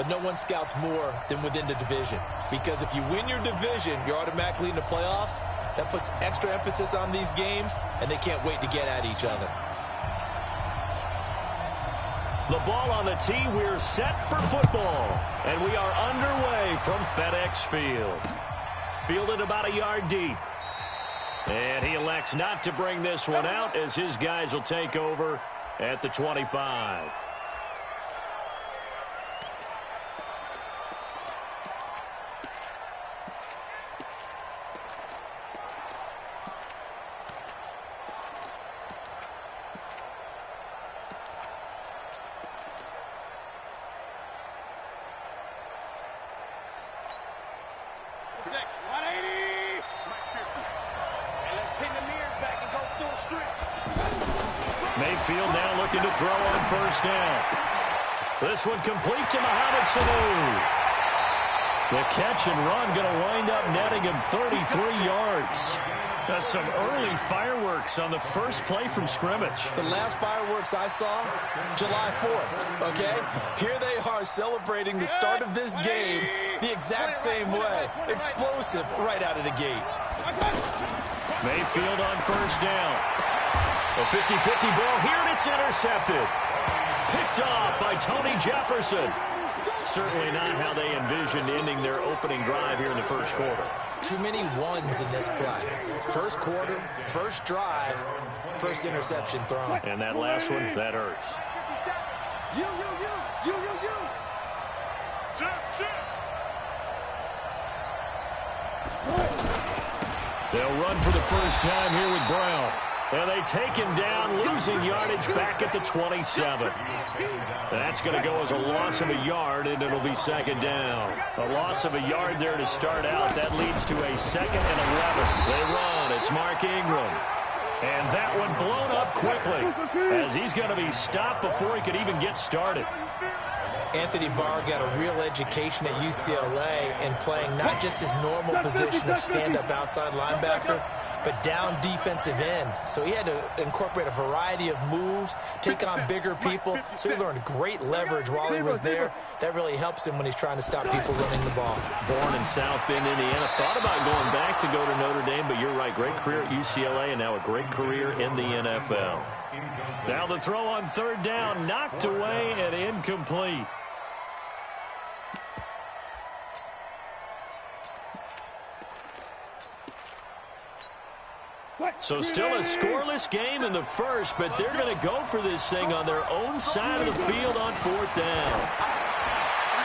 but no one scouts more than within the division. Because if you win your division, you're automatically in the playoffs. That puts extra emphasis on these games, and they can't wait to get at each other. The ball on the tee. We're set for football. And we are underway from FedEx Field. Fielded about a yard deep. And he elects not to bring this one out as his guys will take over at the 25. Mayfield now looking to throw on first down. This one complete to Mohamed Sanu. The catch and run going to wind up netting him 33 yards. That's some early fireworks on the first play from scrimmage. The last fireworks I saw, July 4th, okay? Here they are celebrating the start of this game the exact same way. Explosive right out of the gate. Mayfield on first down. A 50-50 ball here, and it's intercepted. Picked off by Tony Jefferson. Certainly not how they envisioned ending their opening drive here in the first quarter. Too many ones in this play. First quarter, first drive, first interception thrown. And that last one, that hurts. They'll run for the first time here with Brown. And they take him down, losing yardage back at the 27. That's going to go as a loss of a yard, and it'll be second down. A loss of a yard there to start out. That leads to a 2nd and 11. They run. It's Mark Ingram. And that one blown up quickly as he's going to be stopped before he could even get started. Anthony Barr got a real education at UCLA in playing not just his normal position of stand-up outside linebacker, but down defensive end. So he had to incorporate a variety of moves, take on bigger people. So he learned great leverage while he was there. That really helps him when he's trying to stop people running the ball. Born in South Bend, Indiana. Thought about going back to go to Notre Dame, but you're right. Great career at UCLA and now a great career in the NFL. Now the throw on third down, knocked away and incomplete. So still a scoreless game in the first, but they're going to go for this thing on their own side of the field on fourth down.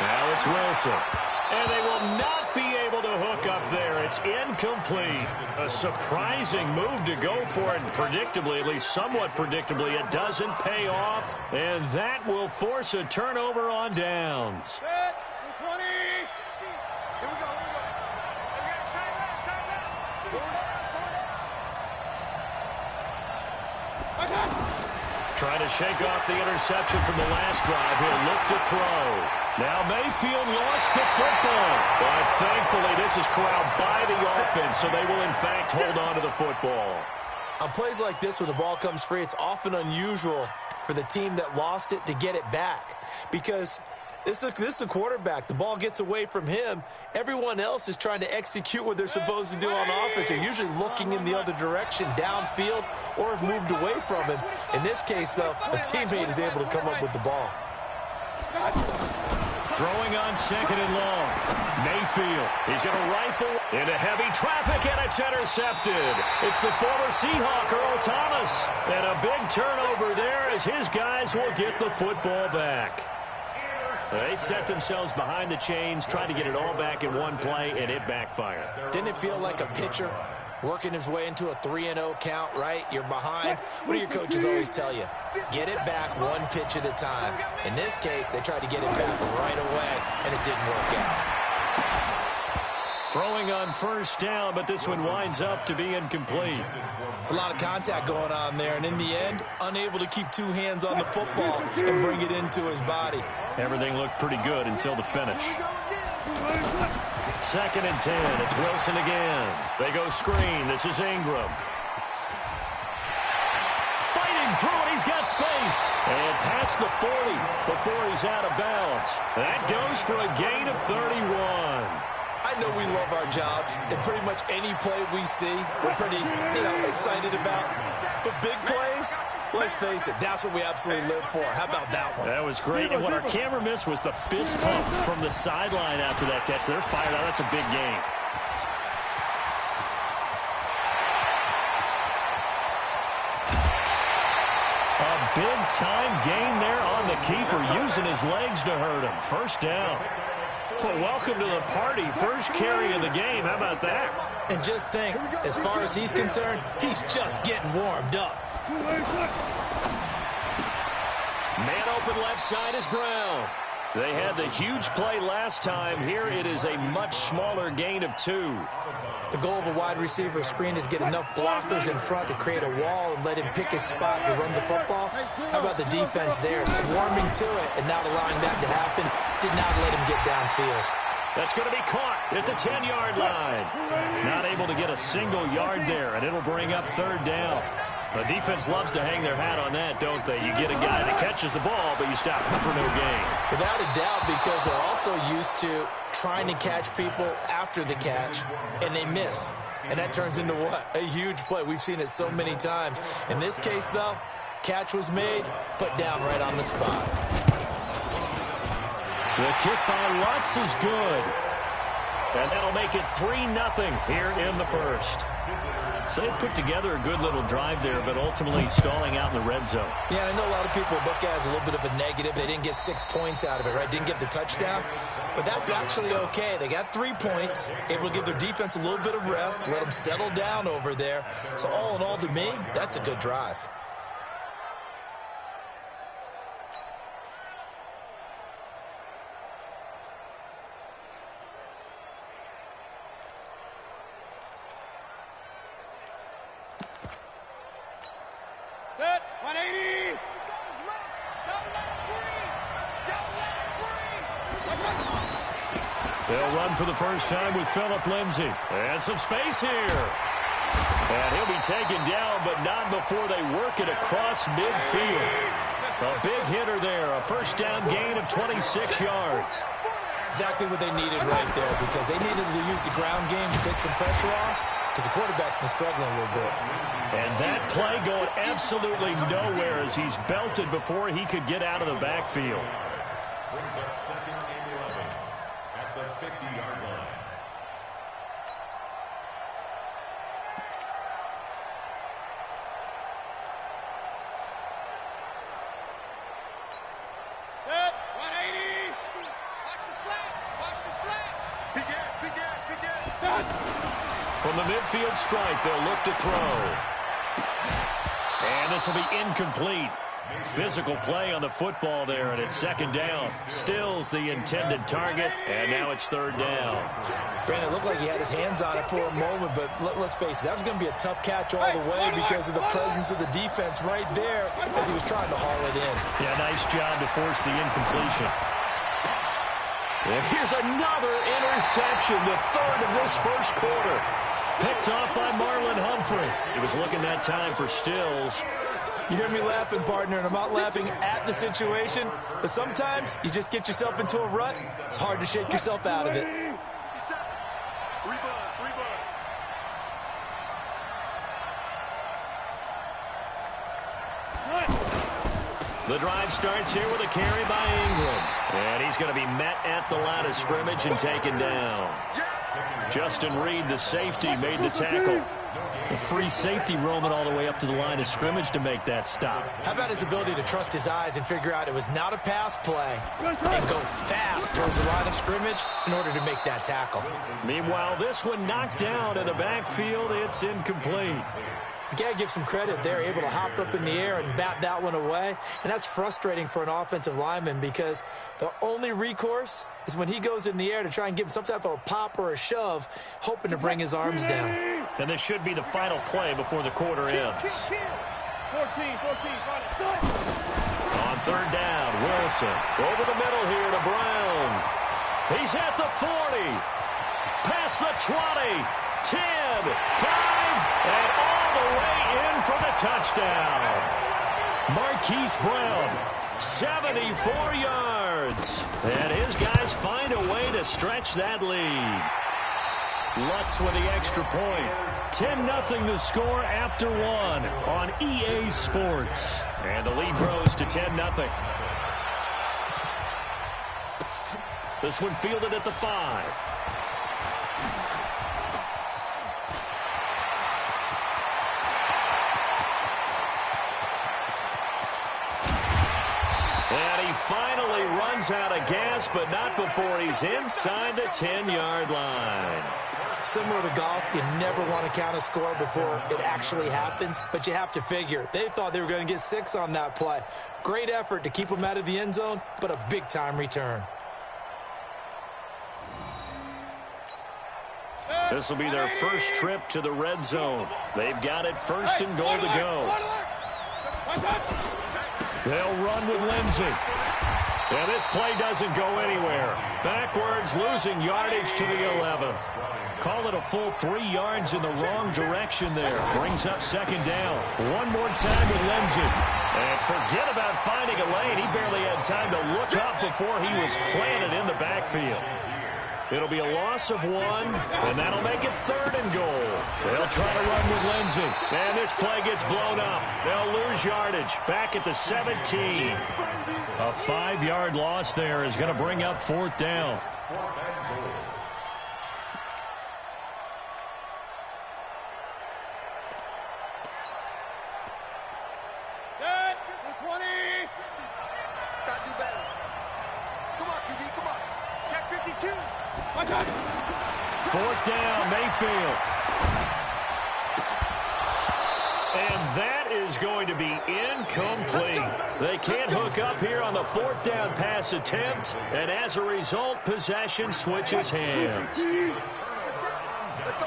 Now it's Wilson. And they will not be able to hook up there. It's incomplete. A surprising move to go for it, and predictably, at least somewhat predictably, it doesn't pay off. And that will force a turnover on downs. Trying to shake off the interception from the last drive. He'll look to throw. Now Mayfield lost the football. But thankfully this is corralled by the offense, so they will in fact hold on to the football. On plays like this where the ball comes free, it's often unusual for the team that lost it to get it back. Because this is a quarterback. The ball gets away from him. Everyone else is trying to execute what they're supposed to do on offense. They're usually looking in the other direction, downfield, or have moved away from him. In this case, though, a teammate is able to come up with the ball. Throwing on second and long. Mayfield. He's going to rifle into heavy traffic, and it's intercepted. It's the former Seahawk, Earl Thomas. And a big turnover there as his guys will get the football back. They set themselves behind the chains, trying to get it all back in one play, and it backfired. Didn't it feel like a pitcher working his way into a 3-0 count, right? You're behind. What do your coaches always tell you? Get it back one pitch at a time. In this case, they tried to get it back right away, and it didn't work out. Throwing on first down, but this one winds up to be incomplete. It's a lot of contact going on there, and in the end, unable to keep two hands on the football and bring it into his body. Everything looked pretty good until the finish. 2nd and 10. It's Wilson again. They go screen. This is Ingram. Fighting through it. He's got space. And past the 40 before he's out of bounds. That goes for a gain of 31. I know we love our jobs, and pretty much any play we see, we're pretty, excited about. But big plays, let's face it, that's what we absolutely live for. How about that one? That was great, and what our camera missed was the fist pump from the sideline after that catch. They're fired out. That's a big gain. A big-time gain there on the keeper, using his legs to hurt him. First down. Well, welcome to the party. First carry of the game. How about that? And just think, as far as he's concerned, he's just getting warmed up. Man open left side is Brown. They had the huge play last time. Here it is a much smaller gain of 2. The goal of a wide receiver screen is get enough blockers in front to create a wall and let him pick his spot to run the football. How about the defense there, swarming to it and not allowing that to happen? Did not let him get downfield. That's going to be caught at the 10-yard line. Not able to get a single yard there, and it'll bring up third down. The defense loves to hang their hat on that, don't they? You get a guy that catches the ball, but you stop him for no gain. Without a doubt, because they're also used to trying to catch people after the catch, and they miss. And that turns into what? A huge play. We've seen it so many times. In this case, though, catch was made, put down right on the spot. The kick by Lutz is good. And that'll make it 3-0 here in the first. So they put together a good little drive there, but ultimately stalling out in the red zone. Yeah, I know a lot of people look at it as a little bit of a negative. They didn't get 6 points out of it, right? Didn't get the touchdown. But that's actually okay. They got 3 points, able to give their defense a little bit of rest, let them settle down over there. So all in all, to me, that's a good drive. They'll run for the first time with Phillip Lindsay. And some space here. And he'll be taken down, but not before they work it across midfield. A big hitter there. A first down gain of 26 yards. Exactly what they needed right there, because they needed to use the ground game to take some pressure off, because the quarterback's been struggling a little bit. And that play going absolutely nowhere as he's belted before he could get out of the backfield. Brings up second and 11 at the 50-yard line. Good. 180. Watch the slats. Watch the slats. Begin. From the midfield stripe, they'll look to throw. And this will be incomplete. Physical play on the football there, and it's second down. Still's the intended target, and now it's third down. Brandon, it looked like he had his hands on it for a moment, but let's face it, that was going to be a tough catch all the way because of the presence of the defense right there as he was trying to haul it in. Yeah, nice job to force the incompletion. And here's another interception, the third of this first quarter. Picked off by Marlon Humphrey. He was looking that time for Stills. You hear me laughing, partner, and I'm not laughing at the situation, but sometimes you just get yourself into a rut. It's hard to shake yourself out of it. The drive starts here with a carry by Ingram. And he's going to be met at the line of scrimmage and taken down. Justin Reed, the safety, made the tackle. A free safety roaming all the way up to the line of scrimmage to make that stop. How about his ability to trust his eyes and figure out it was not a pass play and go fast towards the line of scrimmage in order to make that tackle. Meanwhile, this one knocked down in the backfield. It's incomplete. You got to give some credit. They're able to hop up in the air and bat that one away. And that's frustrating for an offensive lineman because the only recourse is when he goes in the air to try and give him some type of a pop or a shove, hoping to bring his arms down. And this should be the final play before the quarter ends. 14. On third down, Wilson over the middle here to Brown. He's at the 40. Past the 20. 10, 5, and all the way in for the touchdown. Marquise Brown, 74 yards. And his guys find a way to stretch that lead. Lutz with the extra point. 10-0 the score after one on EA Sports. And the lead grows to 10-0. This one fielded at the 5. And he finally runs out of gas, but not before he's inside the 10-yard line. Similar to golf, you never want to count a score before it actually happens, but you have to figure. They thought they were going to get 6 on that play. Great effort to keep them out of the end zone, but a big-time return. This will be their first trip to the red zone. They've got it first and goal to go. They'll run with Lindsey. And this play doesn't go anywhere. Backwards, losing yardage to the 11. Call it a full 3 yards in the wrong direction there. Brings up second down. One more time with Lindsey. And forget about finding a lane. He barely had time to look up before he was planted in the backfield. It'll be a loss of 1, and that'll make it 3rd and goal. They'll try to run with Lindsey. And this play gets blown up. They'll lose yardage back at the 17. A 5-yard loss there is going to bring up 4th down. Set. 20. Got to do better. Come on, QB, come on. Check 52. Watch out. 4th down, Mayfield. And that is going to be incomplete. They can't hook up here on the 4th down pass attempt, and as a result, possession switches hands. Let's go.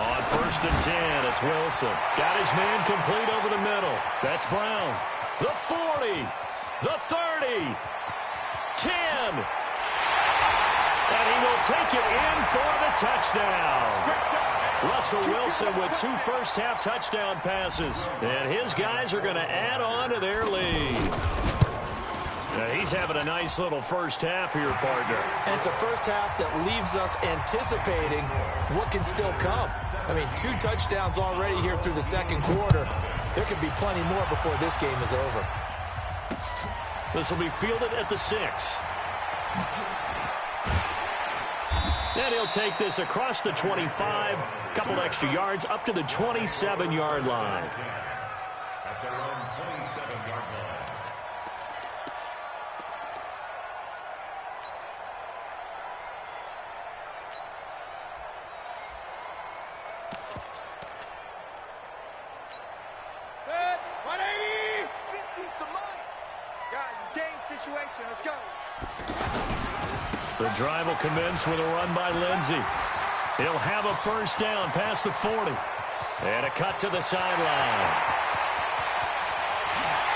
On 1st and 10, it's Wilson. Got his man complete over the middle. That's Brown. The 40, the 30, 10. And he will take it in for the touchdown. Russell Wilson with 2 first-half touchdown passes. And his guys are going to add on to their lead. Now he's having a nice little first half here, partner. And it's a first half that leaves us anticipating what can still come. I mean, 2 touchdowns already here through the second quarter. There could be plenty more before this game is over. This will be fielded at the 6. And he'll take this across the 25, a couple extra yards up to the 27-yard line. At their own 27-yard line. Set. 180. 50's the money. Guys, it's game situation. Let's go. The drive will commence with a run by Lindsey. He'll have a first down past the 40. And a cut to the sideline.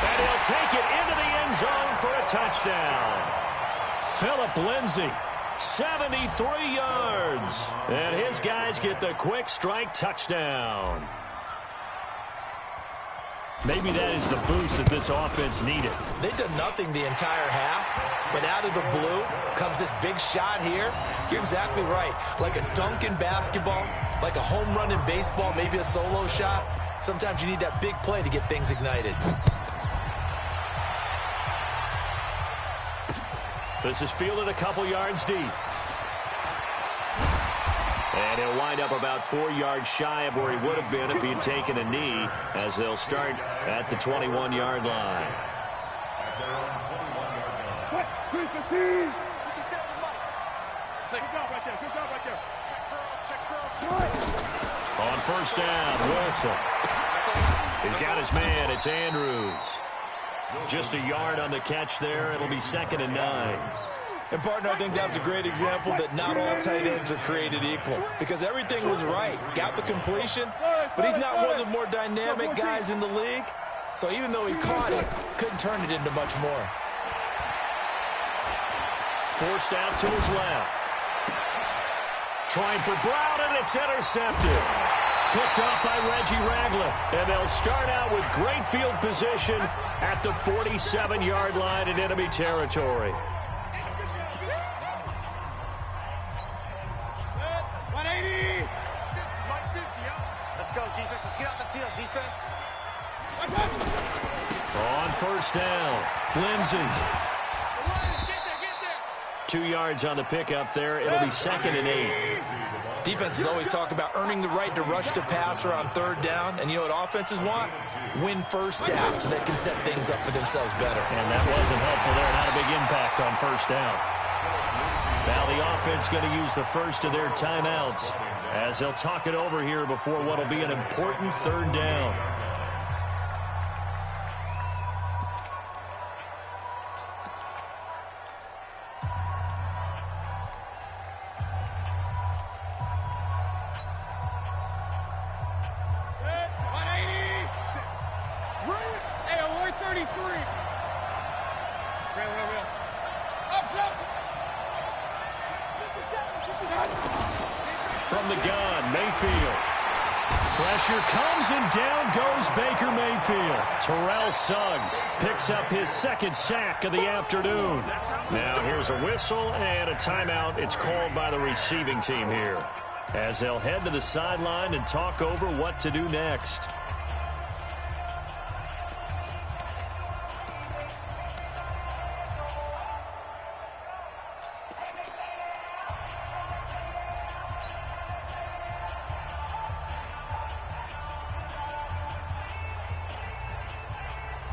And he'll take it into the end zone for a touchdown. Philip Lindsey, 73 yards. And his guys get the quick strike touchdown. Maybe that is the boost that this offense needed. They've done nothing the entire half, but out of the blue comes this big shot here. You're exactly right. Like a dunk in basketball, like a home run in baseball, maybe a solo shot. Sometimes you need that big play to get things ignited. This is fielded a couple yards deep. And he'll wind up about 4 yards shy of where he would have been if he had taken a knee, as they'll start at the 21-yard line. At their own 21-yard line. What? 315. 6. Good job right there. Good job right there. Check girls, check girls. On first down, Wilson. He's got his man. It's Andrews. Just a yard on the catch there. It'll be 2nd and 9. And, partner, I think that's a great example that not all tight ends are created equal, because everything was right. Got the completion, but he's not one of the more dynamic guys in the league. So even though he caught it, couldn't turn it into much more. Forced out to his left. Trying for Brown, and it's intercepted. picked off by Reggie Ragland. And they'll start out with great field position at the 47-yard line in enemy territory. 180. Let's go, defense. Let's get out the field, defense. On first down, Lindsey. Get there. 2 yards on the pickup there. It'll be 2nd and 8. Defenses always talk about earning the right to rush the passer on third down. And you know what offenses want? Win first down so they can set things up for themselves better. And that wasn't helpful there. Not a big impact on first down. Now the offense going to use the first of their timeouts as they'll talk it over here before what will be an important third down. From the gun, Mayfield. Pressure comes and down goes Baker Mayfield. Terrell Suggs picks up his 2nd sack of the afternoon. Now here's a whistle and a timeout. It's called by the receiving team here as they'll head to the sideline and talk over what to do next.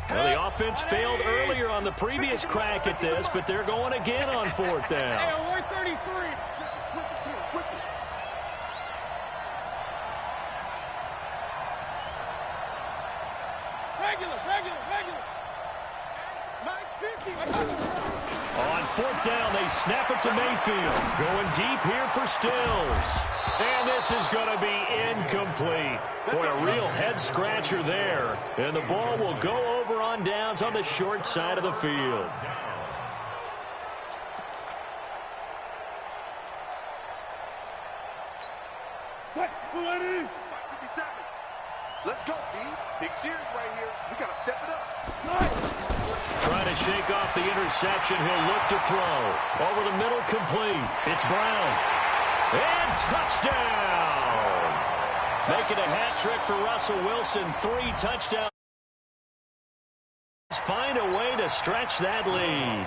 Well, the offense failed earlier on the previous crack at this, but they're going again on 4th down. Hey, 133. Switch it. Regular. 950. On 4th down, they snap it to Mayfield. Going deep here for Stills. And this is going to be incomplete. Boy, a real head-scratcher there. And the ball will go over on downs on the short side of the field. Let's go, D. Big series right here. We got to step it up. Trying to shake off the interception. He'll look to throw. Over the middle, complete. It's Brown. And touchdown! Making a hat trick for Russell Wilson. 3 touchdowns. Find a way to stretch that lead.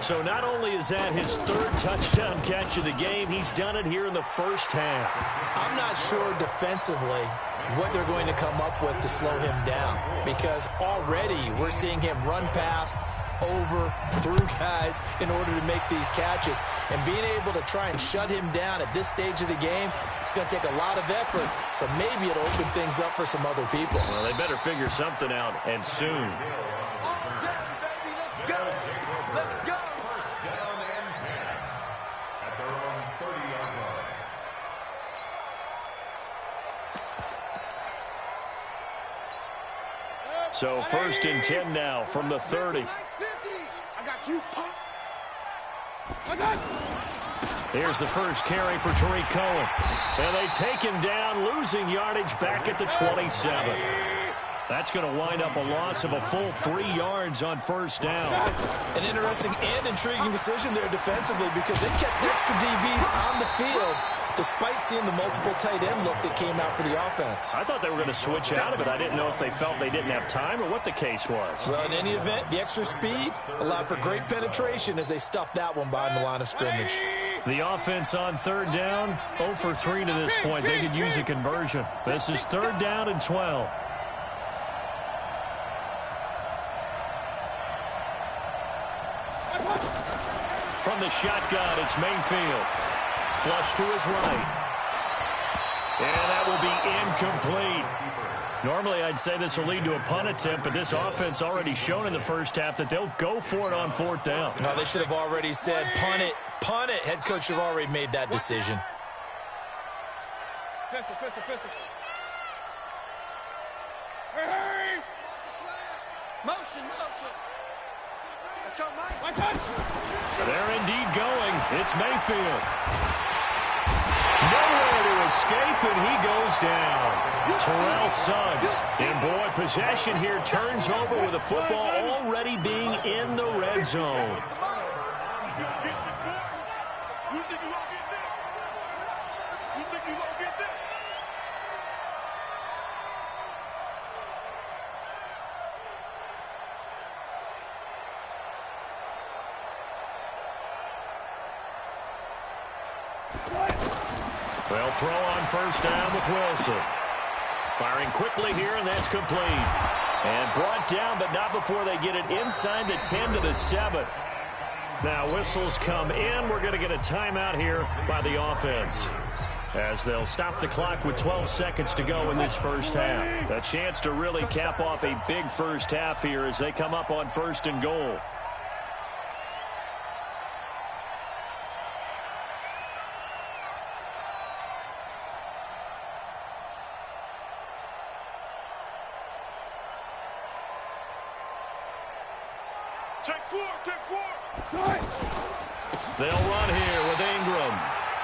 So not only is that his 3rd touchdown catch of the game, he's done it here in the first half. I'm not sure defensively what they're going to come up with to slow him down, because already we're seeing him run past, over, through guys in order to make these catches. And being able to try and shut him down at this stage of the game, it's going to take a lot of effort. So maybe it'll open things up for some other people. Well, they better figure something out, and soon. Let's go. First down and 10 at their own 30-yard line. So 1st and 10 now from the 30. 950. I got you, punk. Here's the first carry for Tariq Cohen. And they take him down, losing yardage back at the 27. That's going to wind up a loss of a full 3 yards on first down. An interesting and intriguing decision there defensively, because they kept extra DBs on the field despite seeing the multiple tight end look that came out for the offense. I thought they were going to switch out of it. I didn't know if they felt they didn't have time or what the case was. Well, in any event, the extra speed allowed for great penetration as they stuffed that one behind the line of scrimmage. The offense on 3rd down, 0 for 3 to this point. They could use a conversion. This is 3rd down and 12. From the shotgun, it's Mayfield. Flush to his right. And that will be incomplete. Normally, I'd say this will lead to a punt attempt, but this offense already shown in the first half that they'll go for it on 4th down. No, they should have already said, punt it, punt it. Head coach should have already made that decision. Pistol. Hurry! Motion. Let's go, Mike. My touch! They're indeed going. It's Mayfield. Nowhere to escape, and he goes down. Terrell Suggs. And, boy, possession here turns over with the football already being in the red zone. They'll throw on first down with Wilson. Firing quickly here, and that's complete. And brought down, but not before they get it inside the 10 to the 7. Now whistles come in. We're going to get a timeout here by the offense, as they'll stop the clock with 12 seconds to go in this first half. A chance to really cap off a big first half here as they come up on first and goal. They'll run here with Ingram.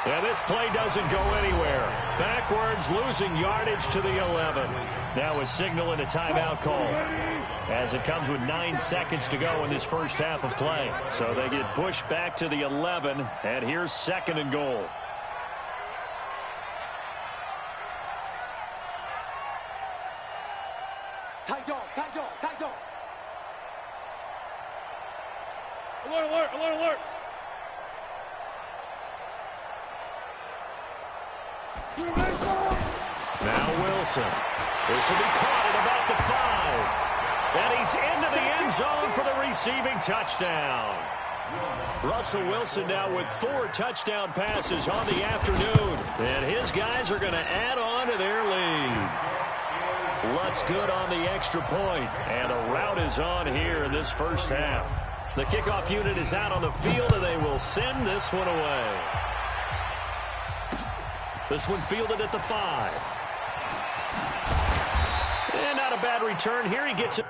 And this play doesn't go anywhere. Backwards, losing yardage to the 11. Now a signal and a timeout call, as it comes with 9 seconds to go in this first half of play. So they get pushed back to the 11, and here's second and goal. Tight dog, tight dog, tight dog. Alert, alert, alert, alert. Now Wilson. This will be caught at about the 5. And he's into the end zone for the receiving touchdown. Russell Wilson now with 4 touchdown passes on the afternoon. And his guys are going to add on to their lead. Lutz good on the extra point. And a rout is on here in this first half. The kickoff unit is out on the field, and they will send this one away. This one fielded at the 5. And not a bad return here. He gets it.